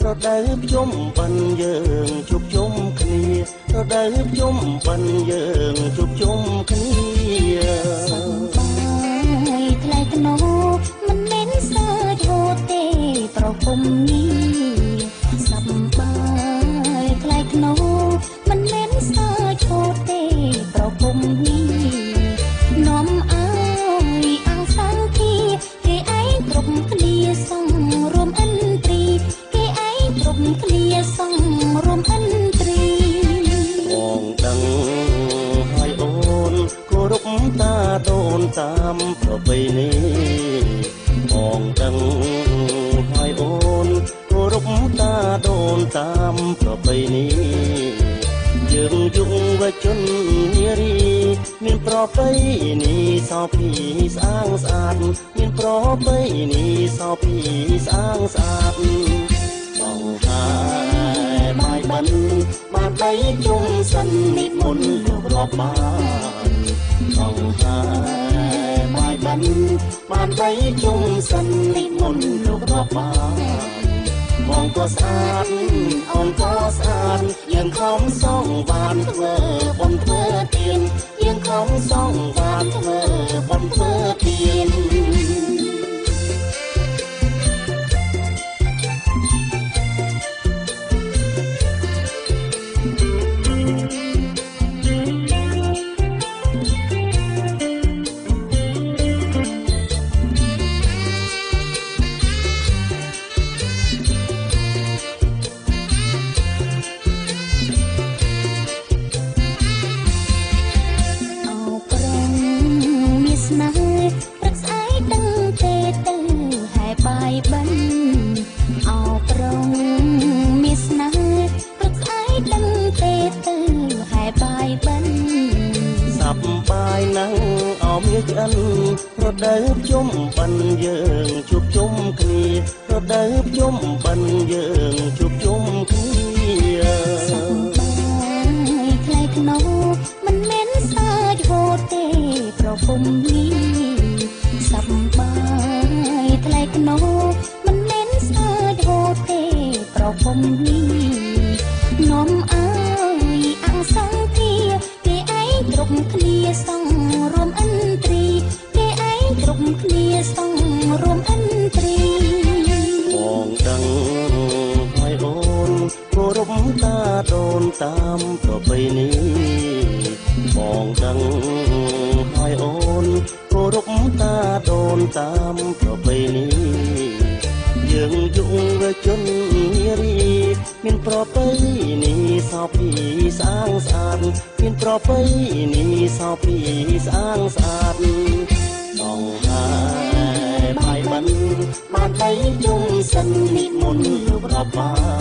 រដូវភ្ជុំបិណ្ឌយើងជួបជុំគ្នារដូវភ្ជុំបិណ្ឌយើងជួបជុំគ្នាបាយថ្លៃថ្នូរមិនមែនសើចហូរទេប្រពំនេះសប្បាយថ្លៃថ្នូរមិនមែនសើចហូរទេប្រពំនេះនាំឲ្យអង្គសង្ឃាគេឯងគ្រប់គ្នាសងរួមអិនត្រីគ្រប់គ្នាសងរួមអិនត្រីបងដឹងហើយអូនគោរពតាដូនតាមប្រពៃណីបងដឹងហើយអូនគោរពតាដូនតាមប្រពៃណីយើងយុវជននារីមានប្រពៃណីសោភីស្អាងស្អាតមានប្រពៃណីសោភីស្អាងស្អាតបងហើយបាយបិណ្ឌបានបីជុំសិននិមន្តលោករាប់បានបងហើយបាយបិណ្ឌបានបីជុំសិននិមន្តលោករាប់បានបងក៏ស្អាតអូនក៏ស្អាតយើងខំសងបានធ្វើបុណ្យធ្វើទានយើងខំសងបានធ្វើបុណ្យធ្វើទានរដូវភ្ជុំបិណ្ឌយើងជួបជុំគ្នារដូវភ្ជុំបិណ្ឌយើងជួបជុំគ្នាសប្បាយថ្លៃថ្នូរមិនមែនសើចហូរទេប្រពំនេះសប្បាយថ្លៃថ្នូរមិនមែនសើចហូរទេប្រពំនេះនាំឲ្យអង្គសង្ឃាគេឯងគ្រប់គ្នាសងរួមអិនត្រីគ្រប់គ្នាសងរួមអិនត្រីបងដឹងហើយអូនគោរពតាដូនតាមប្រពៃណីបងដឹងហើយអូនគោរពតាដូនតាមប្រពៃណីយើងយុវជននារីមានប្រពៃណីសោភីស្អាងស្អាតមានប្រពៃណីសោភីស្អាងស្អាតបងហើយបាយបិណ្ឌបានបីជុំសិននិមន្តលោករាប់បាន